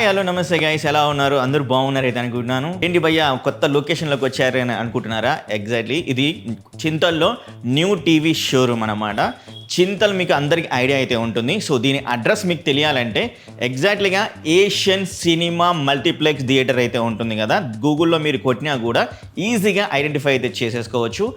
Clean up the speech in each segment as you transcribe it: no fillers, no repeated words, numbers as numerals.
Hi hello నమస్తే guys, ఎలా ఉన్నారు? అందరూ బాగున్నారు అయితే అనుకుంటున్నాను. ఏంటి భయ్య కొత్త లొకేషన్లోకి వచ్చారని అనుకుంటున్నారా? ఎగ్జాక్ట్లీ ఇది చింతల్లో న్యూ టీవీ షోరూమ్ అనమాట. చింతల్ మీకు అందరికి ఐడియా అయితే ఉంటుంది. సో దీని అడ్రస్ మీకు తెలియాలంటే ఎగ్జాక్ట్లీగా ఏషియన్ సినిమా మల్టీప్లెక్స్ థియేటర్ అయితే ఉంటుంది కదా, గూగుల్లో మీరు కొట్టినా కూడా ఈజీగా ఐడెంటిఫై అయితే చేసేసుకోవచ్చు.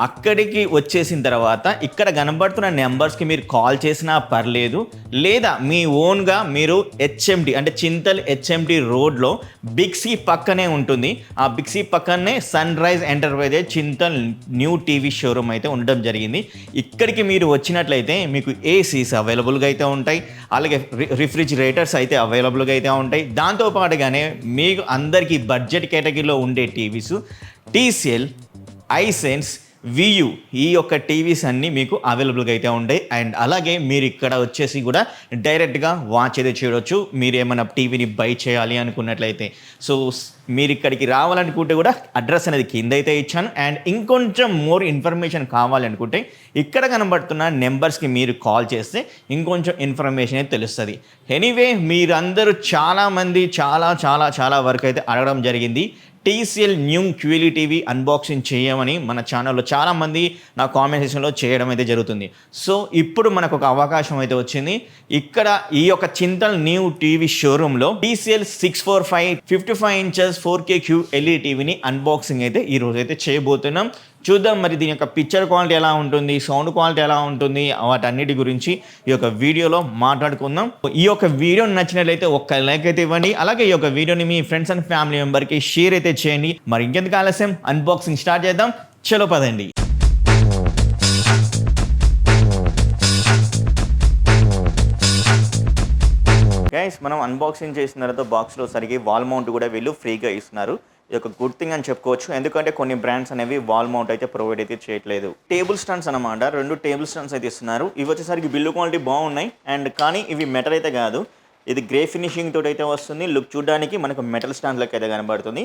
అక్కడికి వచ్చేసిన తర్వాత ఇక్కడ కనబడుతున్న నెంబర్స్కి మీరు కాల్ చేసినా పర్లేదు, లేదా మీ ఓన్గా మీరు హెచ్ఎండి అంటే చింతల్ హెచ్ఎండి రోడ్లో బిగ్సీ పక్కనే ఉంటుంది. ఆ బిగ్సీ పక్కనే Sunrise Enterprises Chintal new TV showroom అయితే ఉండడం జరిగింది. ఇక్కడికి మీరు వచ్చినట్లయితే మీకు ఏసీస్ అవైలబుల్గా అయితే ఉంటాయి, అలాగే రిఫ్రిజిరేటర్స్ అయితే అవైలబుల్గా అయితే ఉంటాయి. దాంతోపాటుగానే మీకు అందరికీ బడ్జెట్ కేటగిరీలో ఉండే టీవీస్ TCL, ఐసెన్స్, వియూ ఈ యొక్క టీవీస్ అన్నీ మీకు అవైలబుల్గా అయితే ఉంటాయి. అండ్ అలాగే మీరు ఇక్కడ వచ్చేసి కూడా డైరెక్ట్గా వాచ్ అయితే చేయవచ్చు. మీరు ఏమైనా టీవీని బై చేయాలి అనుకున్నట్లయితే. సో మీరు ఇక్కడికి రావాలనుకుంటే కూడా అడ్రస్ అనేది కింద అయితే ఇచ్చాను. అండ్ ఇంకొంచెం మోర్ ఇన్ఫర్మేషన్ కావాలనుకుంటే ఇక్కడ కనబడుతున్న నెంబర్స్కి మీరు కాల్ చేస్తే ఇంకొంచెం ఇన్ఫర్మేషన్ అయితే తెలుస్తుంది. ఎనీవే మీరందరూ చాలామంది చాలా వరకు అయితే అడగడం జరిగింది TCL new QLED TV unboxing చేయమని. మన ఛానల్లో చాలామంది నా కామెంట్ సెక్షన్లో చేయడం అయితే జరుగుతుంది. సో ఇప్పుడు మనకు ఒక అవకాశం అయితే వచ్చింది. ఇక్కడ ఈ యొక్క చింతల్ న్యూ టీవీ షోరూంలో TCL C645 55 inches 4K QLED టీవీని అన్బాక్సింగ్ అయితే ఈరోజు అయితే చేయబోతున్నాం. చూద్దాం మరి దీని యొక్క పిక్చర్ క్వాలిటీ ఎలా ఉంటుంది, సౌండ్ క్వాలిటీ ఎలా ఉంటుంది, వాటన్నిటి గురించి ఈ యొక్క వీడియోలో మాట్లాడుకుందాం. ఈ యొక్క వీడియో నచ్చినట్లయితే ఒక్క లైక్ అయితే ఇవ్వండి. అలాగే ఈ యొక్క వీడియోని మీ ఫ్రెండ్స్ అండ్ ఫ్యామిలీ మెంబర్కి షేర్ అయితే చేయండి. మరి ఇంకెందుకు ఆలస్యం, అన్బాక్సింగ్ స్టార్ట్ చేద్దాం. చలో పదండి. గైస్, మనం అన్బాక్సింగ్ చేసిన తర్వాత బాక్స్లో సరిగ్గా వాల్ మౌంట్ కూడా వీళ్ళు ఫ్రీగా ఇస్తున్నారు. ఇది ఒక గుడ్ థింగ్ అని చెప్పుకోవచ్చు, ఎందుకంటే కొన్ని బ్రాండ్స్ అనేవి వాల్ మౌంట్ అయితే ప్రొవైడ్ అయితే చేయట్లేదు. టేబుల్ స్టాండ్స్ అనమాట, 2 టేబుల్ స్టాండ్స్ అయితే ఇస్తున్నారు. ఇవి వచ్చేసరికి బిల్లు క్వాలిటీ బాగున్నాయి. అండ్ కానీ ఇవి మెటల్ అయితే కాదు, ఇది గ్రే ఫినిషింగ్ తోటి అయితే వస్తుంది. లుక్ చూడడానికి మనకు మెటల్ స్టాండ్ లెక్క అయితే కనబడుతుంది.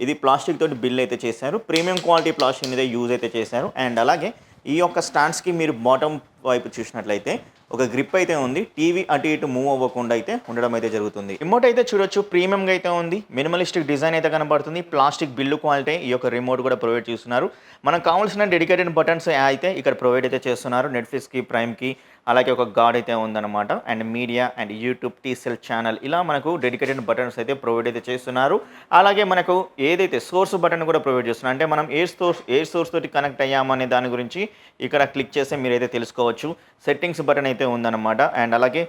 ఇది ప్లాస్టిక్ తోటి బిల్ అయితే చేశారు, ప్రీమియం క్వాలిటీ ప్లాస్టిక్ మీద యూజ్ అయితే చేశారు. అండ్ అలాగే ఈ యొక్క స్టాండ్స్కి మీరు బాటమ్ వైపు చూసినట్లయితే ఒక గ్రిప్ అయితే ఉంది. టీవీ అటు ఇటు మూవ్ అవ్వకుండా అయితే ఉండడం అయితే జరుగుతుంది. రిమోట్ అయితే చూడొచ్చు, ప్రీమియంగా అయితే ఉంది. మినిమలిస్టిక్ డిజైన్ అయితే కనబడుతుంది. ప్లాస్టిక్ బిల్లు క్వాలిటీ ఈ యొక్క రిమోట్ కూడా ప్రొవైడ్ చేస్తున్నారు. మనకు కావాల్సిన డెడికేటెడ్ బటన్స్ అయితే ఇక్కడ ప్రొవైడ్ అయితే చేస్తున్నారు. నెట్ఫ్లిక్స్కి, ప్రైమ్కి, అలాగే ఒక గార్డ్ అయితే ఉందన్నమాట. And media and YouTube, TCL channel, ఇలా మనకు డెడికేటెడ్ బటన్స్ అయితే ప్రొవైడ్ అయితే చేస్తున్నారు. అలాగే మనకు ఏదైతే సోర్స్ బటన్ కూడా ప్రొవైడ్ చేస్తున్నారు, అంటే మనం ఏ సోర్స్ తోటి కనెక్ట్ అయ్యామనే దాని గురించి ఇక్కడ క్లిక్ చేస్తే మీరైతే తెలుసుకోవచ్చు. సెట్టింగ్స్ బటన్ అయితే ఉందన్నమాట. అండ్ అలాగే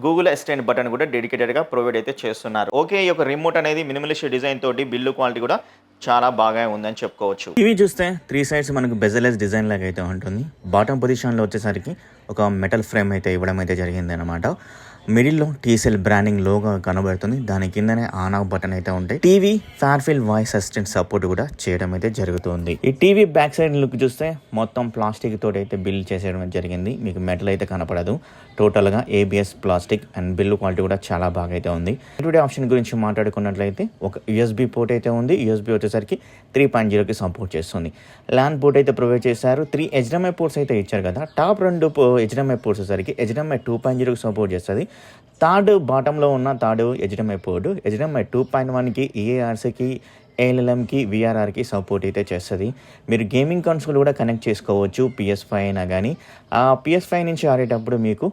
గూగుల్ అసిస్టెంట్ బటన్ కూడా డెడికేటెడ్గా ప్రొవైడ్ అయితే చేస్తున్నారు. ఓకే, ఈ యొక్క రిమోట్ అనేది మినిమలిస్ట్ డిజైన్ తోటి బిల్లు క్వాలిటీ కూడా చాలా బాగా ఉందని చెప్పుకోవచ్చు. ఇవి చూస్తే 3 సైడ్స్ మనకు బెజలెస్ డిజైన్ లాగా అయితే ఉంటుంది. బాటమ్ పొజిషన్లో వచ్చేసరికి ఒక మెటల్ ఫ్రేమ్ అయితే ఇవ్వడం అయితే జరిగింది అనమాట. మిడిల్లో TCL బ్రాండింగ్ లోగో కనబడుతుంది. దాని కిందనే ఆన్ ఆఫ్ బటన్ అయితే ఉంటాయి. టీవీ ఫార్ఫిల్ వాయిస్ అసిస్టెంట్ సపోర్ట్ కూడా చేయడం అయితే జరుగుతుంది. ఈ టీవీ బ్యాక్ సైడ్ లుక్ చూస్తే మొత్తం ప్లాస్టిక్ తోటి అయితే బిల్డ్ చేసేయడం జరిగింది. మీకు మెటల్ అయితే కనపడదు. టోటల్గా ABS plastic and bill quality కూడా చాలా బాగా అయితే ఉంది. టుడే ఆప్షన్ గురించి మాట్లాడుకున్నట్లయితే ఒక USB పోర్ట్ అయితే ఉంది. USB వచ్చేసరికి 3.0కి సపోర్ట్ చేస్తుంది. ల్యాన్ పోర్ట్ అయితే ప్రొవైడ్ చేశారు. 3 HDMI పోర్ట్స్ అయితే ఇచ్చారు కదా. టాప్ 2 HDMI పోర్ట్స్ వచ్చేసరికి HDMI 2.0కి సపోర్ట్ చేస్తుంది. థర్డ్ బాటంలో ఉన్న HDMI పోర్టు HDMI 2.1కి, EARCకి, ALLMకి, VRRకి సపోర్ట్ అయితే చేస్తుంది. మీరు గేమింగ్ కన్సోల్ కూడా కనెక్ట్ చేసుకోవచ్చు, PS5 అయినా కానీ. ఆ PS5 నుంచి ఆడేటప్పుడు మీకు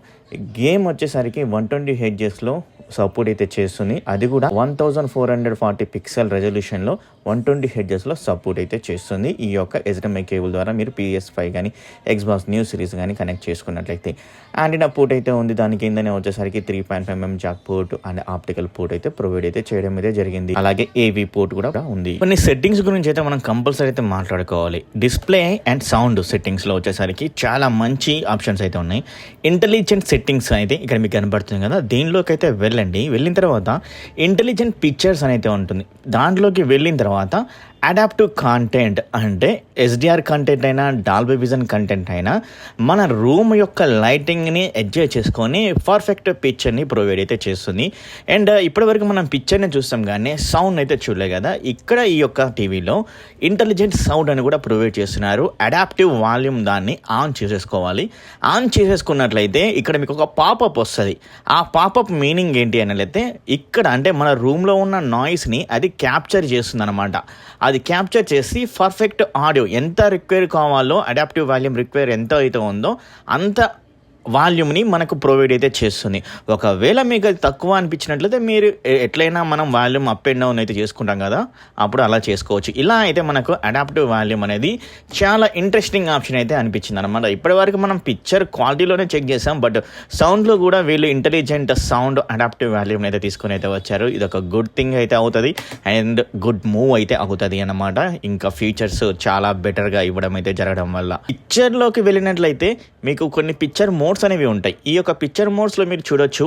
గేమ్ వచ్చేసరికి 120 Hzలో సపోర్ట్ అయితే చేస్తుంది. అది కూడా 1440 పిక్సెల్ రెజల్యూషన్లో 120 Hzలో సపోర్ట్ అయితే చేస్తుంది. ఈ యొక్క HDMI కేబుల్ ద్వారా మీరు PS5 కానీ, Xbox న్యూ సిరీస్ కానీ కనెక్ట్ చేసుకున్నట్లయితే. యాంటీనా పోర్ట్ అయితే ఉంది. దాని కిందనే వచ్చేసరికి 3.5mm Jack port and optical port అయితే ప్రొవైడ్ అయితే చేయడం అయితే జరిగింది. అలాగే AV పోర్ట్ కూడా ఉంది. కొన్ని సెట్టింగ్స్ గురించి అయితే మనం కంపల్సరీ అయితే మాట్లాడుకోవాలి. డిస్ప్లే అండ్ సౌండ్ సెట్టింగ్స్లో వచ్చేసరికి చాలా మంచి ఆప్షన్స్ అయితే ఉన్నాయి. ఇంటెలిజెంట్ సెట్టింగ్స్ అయితే ఇక్కడ మీకు కనబడుతుంది కదా, దీనిలోకి అయితే వెళ్ళిన తర్వాత ఇంటెలిజెంట్ పిక్చర్స్ అనేది ఉంటుంది. దాంట్లోకి వెళ్ళిన తర్వాత అడాప్టివ్ కంటెంట్ అంటే ఎస్డిఆర్ కంటెంట్ అయినా డాల్బీ విజన్ కంటెంట్ అయినా మన రూమ్ యొక్క లైటింగ్ని అడ్జస్ట్ చేసుకొని పర్ఫెక్ట్ పిక్చర్ని ప్రొవైడ్ అయితే చేస్తుంది. అండ్ ఇప్పటివరకు మనం పిక్చర్ని చూస్తాం కానీ సౌండ్ అయితే చూడలే కదా. ఇక్కడ ఈ యొక్క టీవీలో ఇంటెలిజెంట్ సౌండ్ అని కూడా ప్రొవైడ్ చేస్తున్నారు. అడాప్టివ్ వాల్యూమ్ దాన్ని ఆన్ చేసేసుకోవాలి. ఆన్ చేసేసుకున్నట్లయితే ఇక్కడ మీకు ఒక పాపప్ వస్తుంది. ఆ పాపప్ మీనింగ్ ఏంటి అన్నట్లయితే ఇక్కడ అంటే మన రూమ్లో ఉన్న నాయిస్ని అది క్యాప్చర్ చేస్తుంది అనమాట. అది క్యాప్చర్ చేసి పర్ఫెక్ట్ ఆడియో ఎంత రిక్వైర్ కావాలో అడాప్టివ్ వాల్యూమ్ రిక్వైర్ ఎంత అయితే ఉందో అంత వాల్యూమ్ని మనకు ప్రొవైడ్ అయితే చేస్తుంది. ఒకవేళ మీకు అది తక్కువ అనిపించినట్లయితే మీరు ఎట్లయినా మనం వాల్యూమ్ అప్ అండ్ డౌన్ అయితే చేసుకుంటాం కదా, అప్పుడు అలా చేసుకోవచ్చు. ఇలా అయితే మనకు అడాప్టివ్ వాల్యూమ్ అనేది చాలా ఇంట్రెస్టింగ్ ఆప్షన్ అయితే అనిపించింది అనమాట. ఇప్పటివరకు మనం పిక్చర్ క్వాలిటీలోనే చెక్ చేసాం, బట్ సౌండ్లో కూడా వీళ్ళు ఇంటెలిజెంట్ సౌండ్ అడాప్టివ్ వాల్యూమ్ అయితే తీసుకొని అయితే వచ్చారు. ఇది ఒక గుడ్ థింగ్ అయితే అవుతుంది అండ్ గుడ్ మూవ్ అయితే అవుతుంది అన్నమాట. ఇంకా ఫీచర్స్ చాలా బెటర్గా ఇవ్వడం అయితే జరగడం వల్ల పిక్చర్లోకి వెళ్ళినట్లయితే మీకు కొన్ని పిక్చర్ మోడ్స్ అనేవి ఉంటాయి. ఈ యొక్క పిక్చర్ మోడ్స్లో మీరు చూడొచ్చు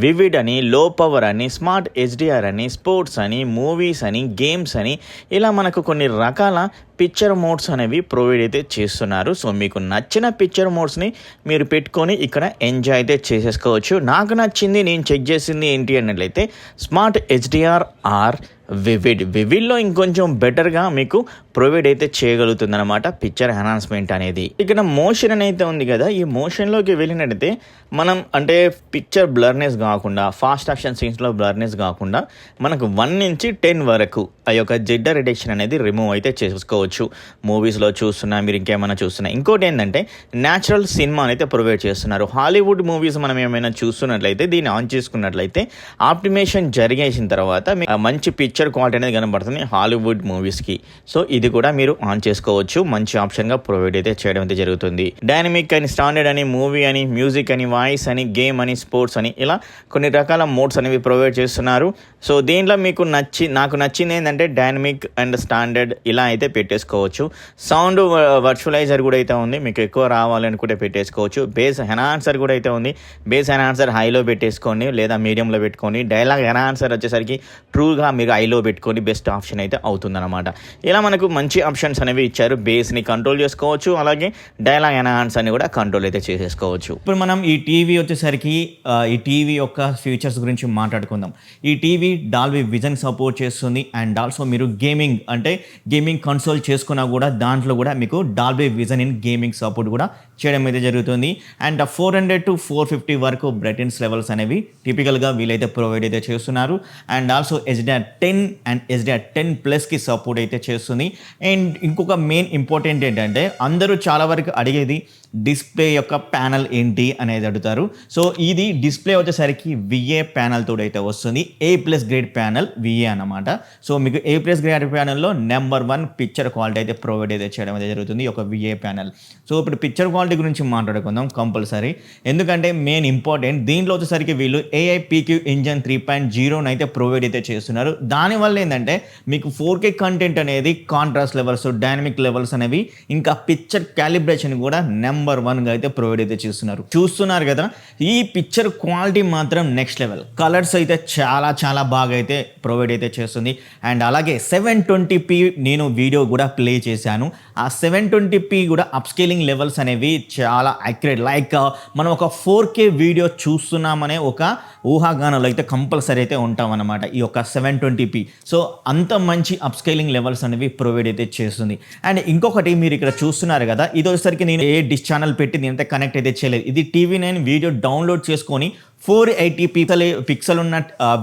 వివిడ్ అని, లో పవర్ అని, స్మార్ట్ హెచ్డిఆర్ అని, స్పోర్ట్స్ అని, మూవీస్ అని, గేమ్స్ అని, ఇలా మనకు కొన్ని రకాల పిక్చర్ మోడ్స్ అనేవి ప్రొవైడ్ అయితే చేస్తున్నారు. సో మీకు నచ్చిన పిక్చర్ మోడ్స్ని మీరు పెట్టుకొని ఇక్కడ ఎంజాయ్ అయితే చేసేసుకోవచ్చు. నాకు నచ్చింది, నేను చెక్ చేసింది ఏంటి అన్నట్లయితే స్మార్ట్ హెచ్డిఆర్ ఆర్ వివిడ్లో ఇంకొంచెం బెటర్గా మీకు ప్రొవైడ్ అయితే చేయగలుగుతుంది అనమాట పిక్చర్ ఎన్హాన్స్మెంట్ అనేది. ఇక్కడ మోషన్ అయితే ఉంది కదా, ఈ మోషన్లోకి వెళ్ళినట్టయితే మనం అంటే పిక్చర్ బ్లర్నెస్ కాకుండా, ఫాస్ట్ యాక్షన్ సీన్స్లో బ్లర్నెస్ కాకుండా మనకు 1 నుంచి 10 వరకు ఆ యొక్క జిడ్డర్ రిడక్షన్ అనేది రిమూవ్ అయితే చేసుకోవచ్చు. మూవీస్లో చూస్తున్నా, మీరు ఇంకేమైనా చూస్తున్నా. ఇంకోటి ఏంటంటే న్యాచురల్ సినిమా అయితే ప్రొవైడ్ చేస్తున్నారు. హాలీవుడ్ మూవీస్ మనం ఏమైనా చూస్తున్నట్లయితే దీన్ని ఆన్ చేసుకున్నట్లయితే ఆప్టిమేషన్ జరిగేసిన తర్వాత మీకు మంచి పిక్చర్ క్వాలిటీ అనేది కనబడుతుంది హాలీవుడ్ మూవీస్కి. సో ఇది కూడా మీరు ఆన్ చేసుకోవచ్చు. మంచి ఆప్షన్గా ప్రొవైడ్ అయితే చేయడం అయితే జరుగుతుంది. డైనమిక్ అని, స్టాండర్డ్ అని, మూవీ అని, మ్యూజిక్ అని, వాయిస్ అని, గేమ్ అని, స్పోర్ట్స్ అని, ఇలా కొన్ని రకాల మోడ్స్ అనేవి ప్రొవైడ్ చేస్తున్నారు. సో దీంట్లో మీకు నాకు నచ్చింది ఏంటంటే డైనమిక్ అండ్ స్టాండర్డ్ ఇలా అయితే పెట్టేసుకోవచ్చు. సౌండ్ వర్చువలైజర్ కూడా అయితే ఉంది, మీకు ఎక్కువ రావాలని కూడా పెట్టేసుకోవచ్చు. బేస్ ఎన్హాన్సర్ కూడా అయితే ఉంది. బేస్ ఎన్హాన్సర్ హైలో పెట్టేసుకోండి లేదా మీడియంలో పెట్టుకోండి. డైలాగ్ ఎన్హాన్సర్ వచ్చేసరికి ట్రూగా మీకు హైలో పెట్టుకొని బెస్ట్ ఆప్షన్ అయితే అవుతుందన్నమాట. ఇలా మనకు మంచి ఆప్షన్స్ అనేవి ఇచ్చారు. బేస్ని కంట్రోల్ చేసుకోవచ్చు, అలాగే డైలాగ్ ఎన్హాన్స్ అని కూడా కంట్రోల్ అయితే చేసేసుకోవచ్చు. ఇప్పుడు మనం ఈ టీవీ వచ్చేసరికి ఈ టీవీ యొక్క ఫీచర్స్ గురించి మాట్లాడుకుందాం. ఈ టీవీ డాల్బీ విజన్ సపోర్ట్ చేస్తుంది అండ్ ఆల్సో మీరు గేమింగ్ కన్సోల్ చేసుకున్నా కూడా దాంట్లో కూడా మీకు Dolby vision in gaming support కూడా చేయడం అయితే జరుగుతుంది. అండ్ 400 to 450 వరకు బ్రైట్నెస్ లెవెల్స్ అనేవి టిపికల్గా వీలైతే ప్రొవైడ్ అయితే చేస్తున్నారు. అండ్ ఆల్సో HDR10 అండ్ HDR10+కి సపోర్ట్ అయితే చేస్తుంది. అండ్ ఇంకొక మెయిన్ ఇంపార్టెంట్ ఏంటంటే అందరూ చాలా వరకు అడిగేది డిస్ప్లే యొక్క ప్యానల్ ఏంటి అనేది అడుగుతారు. సో ఇది డిస్ప్లే వచ్చేసరికి VA ప్యానల్ తోడు అయితే వస్తుంది. A+ గ్రేడ్ ప్యానల్ VA అన్నమాట. సో మీకు A+ గ్రేడ్ ప్యానల్లో నెంబర్ 1 పిక్చర్ క్వాలిటీ అయితే ప్రొవైడ్ అయితే చేయడం అయితే జరుగుతుంది ఒక VA ప్యానల్. సో ఇప్పుడు పిక్చర్ క్వాలిటీ గురించి మాట్లాడుకుందాం కంపల్సరీ, ఎందుకంటే మెయిన్ ఇంపార్టెంట్ దీంట్లో వచ్చేసరికి వీళ్ళు AI PQ ఇంజన్ 3.0 అయితే ప్రొవైడ్ అయితే చేస్తున్నారు. దానివల్ల ఏంటంటే మీకు 4K కంటెంట్ అనేది, కాంట్రాస్ట్ లెవెల్స్, డైనమిక్ లెవెల్స్ అనేవి, ఇంకా పిక్చర్ క్యాలిబ్రేషన్ కూడా నెంబర్ 1గా అయితే ప్రొవైడ్ అయితే చూస్తున్నారు కదా. ఈ పిక్చర్ క్వాలిటీ మాత్రం నెక్స్ట్ లెవెల్. కలర్స్ అయితే చాలా బాగా అయితే ప్రొవైడ్ అయితే చేస్తుంది. అండ్ అలాగే 720p నేను వీడియో కూడా ప్లే చేశాను. ఆ 720p కూడా అప్స్కేలింగ్ లెవెల్స్ అనేవి చాలా యాక్యురేట్, లైక్ మనం ఒక 4K వీడియో చూస్తున్నామనే ఒక ఊహాగానంలో అయితే కంపల్సరీ అయితే ఉంటాం అన్నమాట ఈ యొక్క 720p. సో అంత మంచి అప్స్కేలింగ్ లెవెల్స్ అనేవి ప్రొవైడ్ అయితే చేస్తుంది. అండ్ ఇంకొకటి మీరు ఇక్కడ చూస్తున్నారు కదా, ఇది వచ్చేసరికి నేను ఏ డిష్ ఛానల్ పెట్టి నేనైతే కనెక్ట్ అయితే చేయలేదు. ఇది టీవీ నేను వీడియో డౌన్లోడ్ చేసుకొని 480p పిక్సెల్ ఉన్న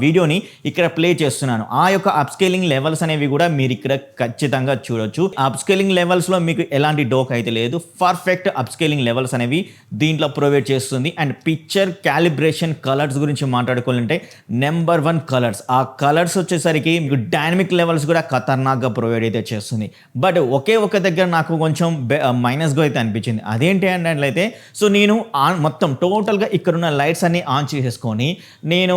వీడియోని ఇక్కడ ప్లే చేస్తున్నాను. ఆ యొక్క అప్స్కేలింగ్ లెవెల్స్ అనేవి కూడా మీరు ఇక్కడ ఖచ్చితంగా చూడొచ్చు. అప్స్కేలింగ్ లెవెల్స్లో మీకు ఎలాంటి డోక్ అయితే లేదు. పర్ఫెక్ట్ అప్స్కేలింగ్ లెవెల్స్ అనేవి దీంట్లో ప్రొవైడ్ చేస్తుంది. అండ్ పిక్చర్ క్యాలిబ్రేషన్ కలర్స్ గురించి మాట్లాడుకోవాలంటే నెంబర్ 1 కలర్స్. ఆ కలర్స్ వచ్చేసరికి మీకు డైనమిక్ లెవెల్స్ కూడా ఖతర్నాక్గా ప్రొవైడ్ అయితే చేస్తుంది. బట్ ఒకే ఒక దగ్గర నాకు కొంచెం మైనస్గా అయితే అనిపించింది. అదేంటి అన్నట్లయితే, సో నేను మొత్తం టోటల్గా ఇక్కడున్న లైట్స్ అన్ని ఆన్ చేసేసుకొని నేను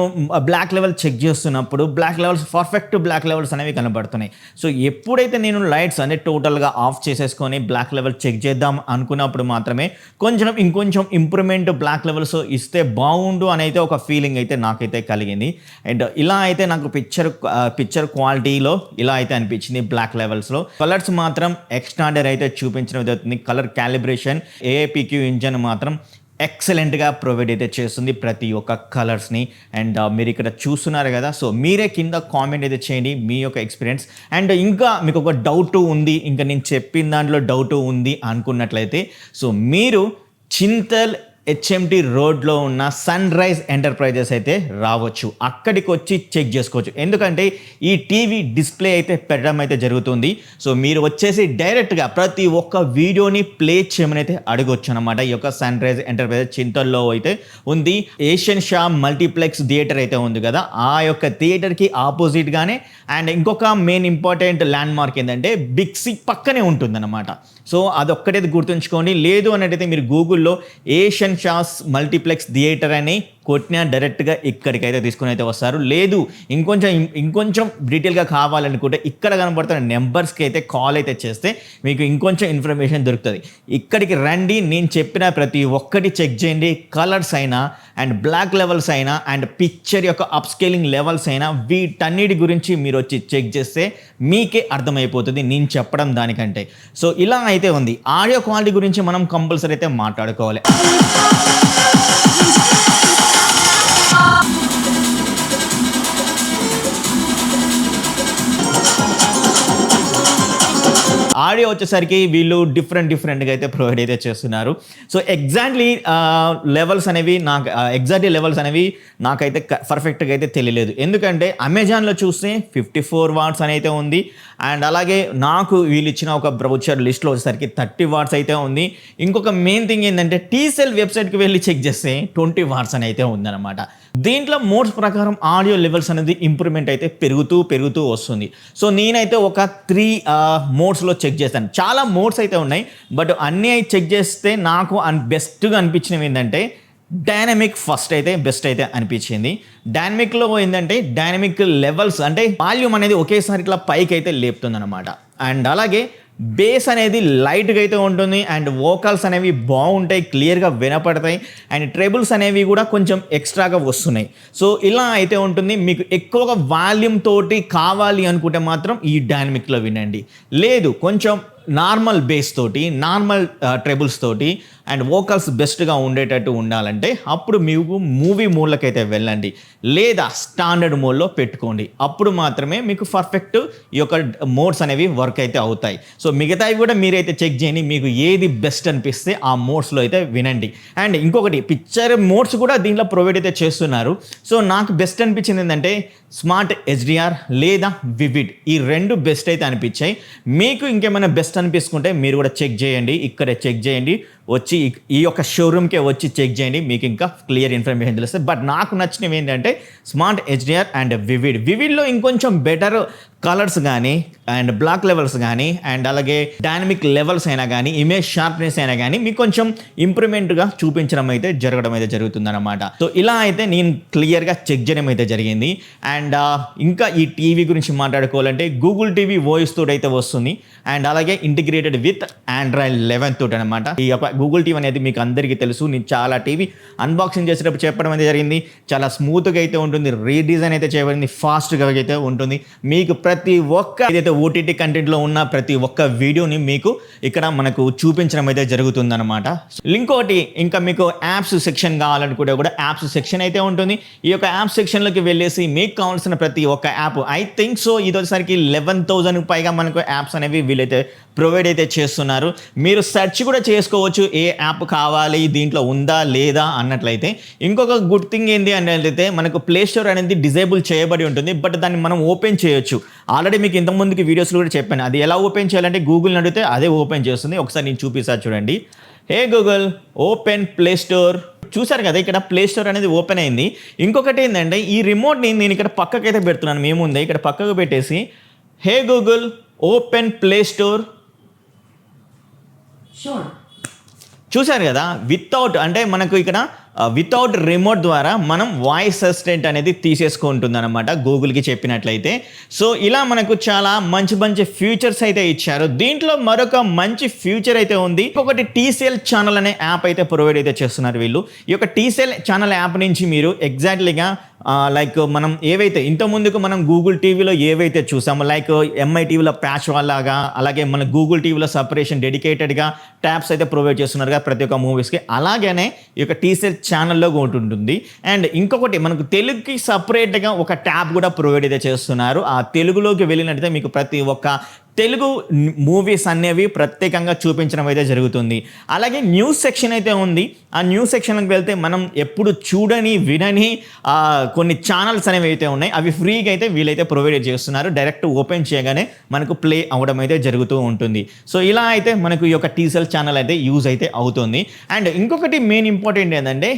బ్లాక్ లెవెల్ చెక్ చేస్తున్నప్పుడు black levels perfect black levels అనేవి కనబడుతున్నాయి. సో ఎప్పుడైతే నేను లైట్స్ అంటే టోటల్గా ఆఫ్ చేసేసుకొని బ్లాక్ లెవెల్ చెక్ చేద్దాం అనుకున్నప్పుడు మాత్రమే ఇంకొంచెం ఇంప్రూవ్మెంట్ బ్లాక్ లెవెల్స్ ఇస్తే బాగుండు అని అయితే ఒక ఫీలింగ్ అయితే నాకైతే కలిగింది. అండ్ ఇలా అయితే నాకు పిక్చర్ క్వాలిటీలో ఇలా అయితే అనిపించింది. బ్లాక్ లెవెల్స్లో కలర్స్ మాత్రం ఎక్స్టాండర్ అయితే చూపించడం జరుగుతుంది. కలర్ క్యాలిబ్రేషన్ ఏఐపిక్యూ ఇంజన్ మాత్రం ఎక్సలెంట్గా ప్రొవైడ్ అయితే చేస్తుంది ప్రతి ఒక్క కలర్స్ని. అండ్ మీరు ఇక్కడ చూస్తున్నారు కదా, సో మీరే కింద కామెంట్ అయితే చేయండి మీ యొక్క ఎక్స్పీరియన్స్. అండ్ ఇంకా మీకు ఒక డౌట్ ఉంది, ఇంకా నేను చెప్పిన దాంట్లో డౌట్ ఉంది అనుకున్నట్లయితే సో మీరు చింతల్ హెచ్ఎంటి రోడ్లో ఉన్న సన్ రైజ్ ఎంటర్ప్రైజెస్ అయితే రావచ్చు. అక్కడికి వచ్చి చెక్ చేసుకోవచ్చు. ఎందుకంటే ఈ టీవీ డిస్ప్లే అయితే పెట్టడం అయితే జరుగుతుంది. సో మీరు వచ్చేసి డైరెక్ట్గా ప్రతి ఒక్క వీడియోని ప్లే చేయమని అయితే అడగొచ్చు అనమాట. ఈ యొక్క సన్ రైజ్ ఎంటర్ప్రైజెస్ చింతల్లో అయితే ఉంది. ఏషియన్ షా మల్టీప్లెక్స్ థియేటర్ అయితే ఉంది కదా, ఆ యొక్క థియేటర్కి ఆపోజిట్గానే అండ్ ఇంకొక మెయిన్ ఇంపార్టెంట్ ల్యాండ్ మార్క్ ఏంటంటే బిగ్ సి పక్కనే ఉంటుందన్నమాట. సో అదొక్కటైతే గుర్తుంచుకోండి. లేదు అన్నట్టయితే మీరు గూగుల్లో ఏషియన్ షాస్ మల్టీప్లెక్స్ థియేటర్ అని కొట్టినా డైరెక్ట్గా ఇక్కడికైతే తీసుకుని అయితే వస్తారు. లేదు ఇంకొంచెం డీటెయిల్గా కావాలనుకుంటే ఇక్కడ కనబడుతున్న నెంబర్స్కి అయితే కాల్ అయితే చేస్తే మీకు ఇంకొంచెం ఇన్ఫర్మేషన్ దొరుకుతుంది. ఇక్కడికి రండి, నేను చెప్పిన ప్రతి ఒక్కటి చెక్ చేయండి. కలర్స్ అయినా అండ్ బ్లాక్ లెవెల్స్ అయినా అండ్ పిక్చర్ యొక్క అప్స్కేలింగ్ లెవెల్స్ అయినా వీటన్నిటి గురించి మీరు వచ్చి చెక్ చేస్తే మీకే అర్థమైపోతుంది నేను చెప్పడం దానికంటే. సో ఇలా అయితే ఉంది. ఆడియో క్వాలిటీ గురించి మనం కంపల్సరీ అయితే మాట్లాడుకోవాలి. ఆడియో వచ్చేసరికి వీళ్ళు డిఫరెంట్గా అయితే ప్రొవైడ్ అయితే చేస్తున్నారు. సో ఎగ్జాక్ట్లీ లెవెల్స్ అనేవి నాకైతే పర్ఫెక్ట్గా అయితే తెలియలేదు. ఎందుకంటే అమెజాన్లో చూస్తే 54 వాట్స్ అని అయితే ఉంది. అండ్ అలాగే నాకు వీళ్ళు ఇచ్చిన ఒక బ్రౌచర్ లిస్ట్లో వచ్చేసరికి 30 వాట్స్ అయితే ఉంది. ఇంకొక మెయిన్ థింగ్ ఏంటంటే టీసీఎల్ వెబ్సైట్కి వెళ్ళి చెక్ చేస్తే 20 వాట్స్ అని అయితే ఉందన్నమాట. దీంట్లో మోడ్స్ ప్రకారం ఆడియో లెవెల్స్ అనేది ఇంప్రూవ్మెంట్ అయితే పెరుగుతూ వస్తుంది. సో నేనైతే ఒక 3 మోడ్స్లో చెక్ చేశాను. చాలా మోడ్స్ అయితే ఉన్నాయి, బట్ అన్నీ చెక్ చేస్తే నాకు బెస్ట్గా అనిపించినవి ఏంటంటే డైనమిక్ ఫస్ట్ అయితే బెస్ట్ అయితే అనిపించింది. డైనమిక్లో ఏంటంటే డైనమిక్ లెవెల్స్ అంటే వాల్యూమ్ అనేది ఒకేసారి ఇట్లా పైకి అయితే లేపుతుంది అనమాట. అండ్ అలాగే బేస్ అనేది లైట్గా అయితే ఉంటుంది అండ్ వోకల్స్ అనేవి బాగుంటాయి, క్లియర్గా వినపడతాయి. అండ్ ట్రెబుల్స్ అనేవి కూడా కొంచెం ఎక్స్ట్రాగా వస్తున్నాయి. సో ఇలా అయితే ఉంటుంది. మీకు ఎక్కువగా వాల్యూమ్ తోటి కావాలి అనుకుంటే మాత్రం ఈ డైనమిక్లో వినండి. లేదు కొంచెం నార్మల్ బేస్ తోటి నార్మల్ ట్రెబుల్స్ తోటి అండ్ వోకల్స్ బెస్ట్గా ఉండేటట్టు ఉండాలంటే అప్పుడు మీకు మూవీ మోడ్లకైతే వెళ్ళండి, లేదా స్టాండర్డ్ మోడ్లో పెట్టుకోండి. అప్పుడు మాత్రమే మీకు పర్ఫెక్ట్ ఈ యొక్క మోడ్స్ అనేవి వర్క్ అయితే అవుతాయి. సో మిగతావి కూడా మీరైతే చెక్ చేయండి, మీకు ఏది బెస్ట్ అనిపిస్తే ఆ మోడ్స్లో అయితే వినండి. అండ్ ఇంకొకటి పిక్చర్ మోడ్స్ కూడా దీంట్లో ప్రొవైడ్ అయితే చేస్తున్నారు. సో నాకు బెస్ట్ అనిపించింది ఏంటంటే స్మార్ట్ హెచ్డిఆర్ లేదా వివిడ్, ఈ రెండు బెస్ట్ అయితే అనిపించాయి. మీకు ఇంకేమైనా బెస్ట్ అనిపిస్తుంటే మీరు కూడా చెక్ చేయండి, ఇక్కడే చెక్ చేయండి, వచ్చి ఈ యొక్క షోరూమ్కే వచ్చి చెక్ చేయండి, మీకు ఇంకా క్లియర్ ఇన్ఫర్మేషన్ తెలుస్తుంది. బట్ నాకు నచ్చినవి ఏంటంటే స్మార్ట్ హెచ్డిఆర్ అండ్ వివిడ్లో ఇంకొంచెం బెటర్ కలర్స్ కానీ అండ్ బ్లాక్ లెవెల్స్ కానీ అండ్ అలాగే డైనమిక్ లెవెల్స్ అయినా కానీ ఇమేజ్ షార్ప్నెస్ అయినా కానీ మీకు కొంచెం ఇంప్రూవ్మెంట్గా చూపించడం అయితే జరగడం అయితే జరుగుతుందన్నమాట. సో ఇలా అయితే నేను క్లియర్గా చెక్ చేయడం అయితే జరిగింది. అండ్ ఇంకా ఈ టీవీ గురించి మాట్లాడుకోవాలంటే గూగుల్ టీవీ వాయిస్ తోటి అయితే వస్తుంది అండ్ అలాగే ఇంటిగ్రేటెడ్ విత్ ఆండ్రాయిడ్ 11 తోటి అనమాట. ఈ యొక్క గూగుల్ టీవీ అనేది మీకు అందరికీ తెలుసు, నేను చాలా టీవీ అన్బాక్సింగ్ చేసేటప్పుడు చెప్పడం అయితే జరిగింది. చాలా స్మూత్గా అయితే ఉంటుంది, రీడిజైన్ అయితే చేయబడింది, ఫాస్ట్గా అయితే ఉంటుంది. మీకు ప్రతి ఒక్క ఏదైతే ఓటీటీ కంటెంట్లో ఉన్న ప్రతి ఒక్క వీడియోని మీకు ఇక్కడ మనకు చూపించడం అయితే జరుగుతుందన్నమాట. ఇంకోటి ఇంకా మీకు యాప్స్ సెక్షన్ కావాలనుకుంటే కూడా యాప్స్ సెక్షన్ అయితే ఉంటుంది. ఈ యొక్క యాప్ సెక్షన్లోకి వెళ్ళేసి మీకు కావాల్సిన ప్రతి ఒక్క యాప్ ఐ థింక్ సో ఇది వచ్చేసరికి 11,000 పైగా మనకు యాప్స్ అనేవి వీళ్ళైతే ప్రొవైడ్ అయితే చేస్తున్నారు. మీరు సెర్చ్ కూడా చేసుకోవచ్చు ఏ యాప్ కావాలి దీంట్లో ఉందా లేదా అన్నట్లయితే. ఇంకొక గుడ్ థింగ్ ఏంటి అంటే మనకు ప్లే స్టోర్ అనేది డిజేబుల్ చేయబడి ఉంటుంది, బట్ దాన్ని మనం ఓపెన్ చేయొచ్చు. ఆల్రెడీ మీకు ఇంతకుముందుకి వీడియోస్లో కూడా చెప్పాను, అది ఎలా ఓపెన్ చేయాలంటే గూగుల్ని అడిగితే అదే ఓపెన్ చేస్తుంది. ఒకసారి నేను చూపిస్తాను చూడండి. హే గూగుల్ ఓపెన్ ప్లే స్టోర్. చూసారు కదా ఇక్కడ ప్లే స్టోర్ అనేది ఓపెన్ అయింది. ఇంకొకటి ఏంటంటే ఈ రిమోట్ని నేను ఇక్కడ పక్కకైతే పెడుతున్నాను, మేముంది ఇక్కడ పక్కకు పెట్టేసి హే గూగుల్ ఓపెన్ ప్లే స్టోర్. చూశారు కదా వితౌట్ అంటే మనకు ఇక్కడ వితౌట్ రిమోట్ ద్వారా మనం వాయిస్ అసిస్టెంట్ అనేది తీసేసుకుంటుంది అనమాట గూగుల్కి చెప్పినట్లయితే. సో ఇలా మనకు చాలా మంచి మంచి ఫ్యూచర్స్ అయితే ఇచ్చారు. దీంట్లో మరొక మంచి ఫ్యూచర్ అయితే ఉంది. ఒకటి TCL ఛానల్ అనే యాప్ అయితే ప్రొవైడ్ అయితే చేస్తున్నారు వీళ్ళు. ఈ యొక్క TCL ఛానల్ యాప్ నుంచి మీరు ఎగ్జాక్ట్లీగా లైక్ మనం ఏవైతే ఇంతకుముందుకు మనం గూగుల్ టీవీలో ఏవైతే చూసామో లైక్ MI టీవీలో ప్యాచ్ వాళ్ళగా, అలాగే మన గూగుల్ టీవీలో సపరేషన్ డెడికేటెడ్గా ట్యాబ్స్ అయితే ప్రొవైడ్ చేస్తున్నారుగా ప్రతి ఒక్క మూవీస్కి, అలాగనే ఈ యొక్క TCL ఛానల్లో ఉంటుంది. అండ్ ఇంకొకటి మనకు తెలుగుకి సపరేట్గా ఒక ట్యాబ్ కూడా ప్రొవైడ్ అయితే చేస్తున్నారు. ఆ తెలుగులోకి వెళ్ళినట్టయితే మీకు ప్రతి ఒక్క తెలుగు మూవీస్ అనేవి ప్రత్యేకంగా చూపించడం అయితే జరుగుతుంది. అలాగే న్యూస్ సెక్షన్ అయితే ఉంది. ఆ న్యూస్ సెక్షన్కి వెళ్తే మనం ఎప్పుడు చూడని వినని కొన్ని ఛానల్స్ అనేవి అయితే ఉన్నాయి. అవి ఫ్రీగా అయితే వీళ్ళైతే ప్రొవైడ్ చేస్తున్నారు. డైరెక్ట్ ఓపెన్ చేయగానే మనకు ప్లే అవ్వడం అయితే జరుగుతూ ఉంటుంది. సో ఇలా అయితే మనకు ఈ యొక్క TCL ఛానల్ అయితే యూజ్ అయితే అవుతుంది. అండ్ ఇంకొకటి మెయిన్ ఇంపార్టెంట్ ఏంటంటే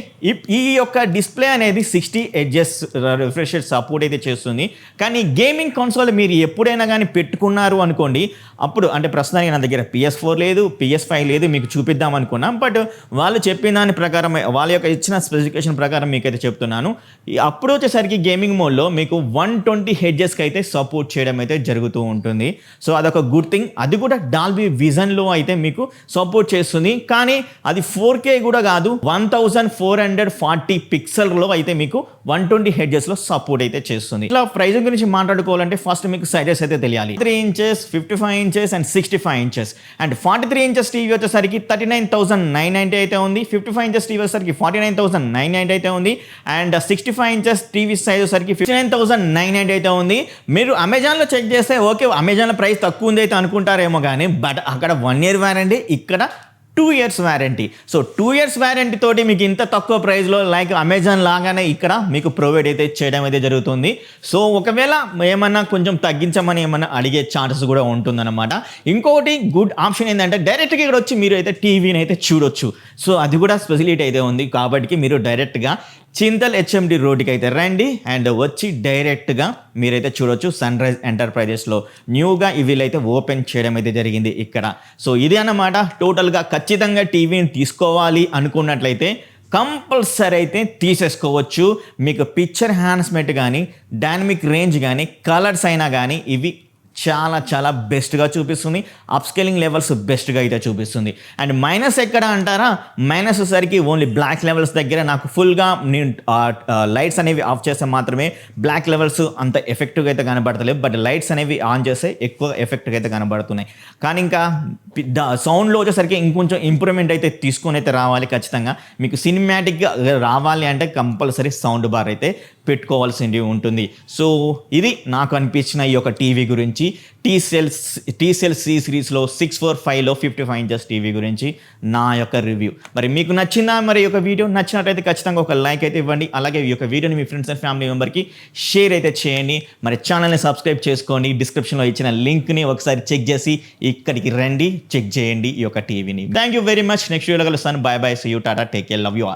ఈ యొక్క డిస్ప్లే అనేది 60 Hz రిఫ్రెష్ సపోర్ట్ అయితే చేస్తుంది. కానీ గేమింగ్ కన్సోల్ మీరు ఎప్పుడైనా కానీ పెట్టుకున్నారు అనుకో, అప్పుడు అంటే ప్రస్తుతానికి నా దగ్గర PS4 లేదు, PS5 లేదు, మీకు చూపిద్దాం అనుకున్నాం. బట్ వాళ్ళు చెప్పిన దాని ప్రకారం, వాళ్ళ యొక్క ఇచ్చిన స్పెసిఫికేషన్ ప్రకారం మీకైతే చెప్తున్నాను. అప్పుడు వచ్చేసరికి గేమింగ్ మోడ్లో మీకు 120 Hzకి అయితే సపోర్ట్ చేయడం అయితే జరుగుతూ ఉంటుంది. సో అదొక గుడ్ థింగ్. అది కూడా డాల్బీ విజన్లో అయితే మీకు సపోర్ట్ చేస్తుంది. కానీ అది 4K కూడా కాదు, 1440 పిక్సెల్లో అయితే మీకు 120 Hzలో సపోర్ట్ అయితే చేస్తుంది. ఇలా ప్రైజింగ్ గురించి మాట్లాడుకోవాలంటే ఫస్ట్ మీకు సైజెస్ అయితే తెలియాలి. 3 inches, 55 inches and 65 inches. And 43 inches TV వచ్చేసరికి 39,990 అయితే ఉంది. 55 inches టీవీ వచ్చేసరికి 49,990 అయితే ఉంది. అండ్ 65 inches టీవీ సైజ్ వచ్చేసరికి 59,990 అయితే ఉంది. మీరు అమెజాన్లో చెక్ చేస్తే ఓకే అమెజాన్లో ప్రైస్ తక్కువ ఉంది అయితే అనుకుంటారేమో కానీ, బట్ అక్కడ 1 year వారంటీ, ఇక్కడ 2 years warranty. So 2 years warranty తోటి మీకు ఇంత తక్కువ ప్రైస్లో లైక్ అమెజాన్ లాగానే ఇక్కడ మీకు ప్రొవైడ్ అయితే చేయడం అయితే జరుగుతుంది. సో ఒకవేళ ఏమన్నా కొంచెం తగ్గించమని ఏమన్నా అడిగే ఛాన్సెస్ కూడా ఉంటుందన్నమాట. ఇంకొకటి గుడ్ ఆప్షన్ ఏంటంటే డైరెక్ట్గా ఇక్కడ వచ్చి మీరు అయితే టీవీని అయితే చూడొచ్చు. సో అది కూడా స్పెసిలిటీ అయితే ఉంది. కాబట్టి మీరు డైరెక్ట్గా చింతల్ HMD రోడ్డుకి అయితే రండి అండ్ వచ్చి డైరెక్ట్గా మీరైతే చూడొచ్చు. సన్ రైజ్ ఎంటర్ప్రైజెస్లో న్యూగా వీళ్ళైతే ఓపెన్ చేయడం అయితే జరిగింది ఇక్కడ. సో ఇది అన్నమాట. టోటల్గా ఖచ్చితంగా టీవీని తీసుకోవాలి అనుకున్నట్లయితే కంపల్సరీ అయితే తీసేసుకోవచ్చు. మీకు పిక్చర్ ఎన్హాన్స్మెంట్ కానీ, డైనమిక్ రేంజ్ కానీ, కలర్స్ అయినా కానీ ఇవి చాలా చాలా బెస్ట్గా చూపిస్తుంది. అప్స్కేలింగ్ లెవెల్స్ బెస్ట్గా అయితే చూపిస్తుంది. అండ్ మైనస్ ఎక్కడ అంటారా, మైనస్ వచ్చేసరికి ఓన్లీ బ్లాక్ లెవెల్స్ దగ్గర నాకు ఫుల్గా నేను లైట్స్ అనేవి ఆఫ్ చేస్తే మాత్రమే బ్లాక్ లెవెల్స్ అంత ఎఫెక్టివ్గా అయితే కనబడతలేవు. బట్ లైట్స్ అనేవి ఆన్ చేస్తే ఎక్కువ ఎఫెక్ట్గా అయితే కనబడుతున్నాయి. కానీ ఇంకా సౌండ్లో వచ్చేసరికి ఇంకొంచెం ఇంప్రూవ్మెంట్ అయితే తీసుకొని అయితే రావాలి. ఖచ్చితంగా మీకు సినిమాటిక్గా రావాలి అంటే కంపల్సరీ సౌండ్ బార్ అయితే పెట్టుకోవాల్సింది ఉంటుంది. సో ఇది నాకు అనిపించిన ఈ యొక్క టీవీ గురించి, TCL C సిరీస్లో 645లో 55 inches టీవీ గురించి నా యొక్క రివ్యూ. మరి మీకు నచ్చిందా? మరి ఈ యొక్క వీడియో నచ్చినట్లయితే ఖచ్చితంగా ఒక లైక్ అయితే ఇవ్వండి. అలాగే ఈ యొక్క వీడియోని మీ ఫ్రెండ్స్ అండ్ ఫ్యామిలీ మెంబర్కి షేర్ అయితే చేయండి. మరి ఛానల్ని సబ్స్క్రైబ్ చేసుకోండి. డిస్క్రిప్షన్లో ఇచ్చిన లింక్ని ఒకసారి చెక్ చేసి ఇక్కడికి రండి, చెక్ చేయండి ఈ యొక్క టీవీని. Thank you very much. Next వీడియోలో కలుస్తాను. బై బై, సీ యూ, టాటా, take care, love you all.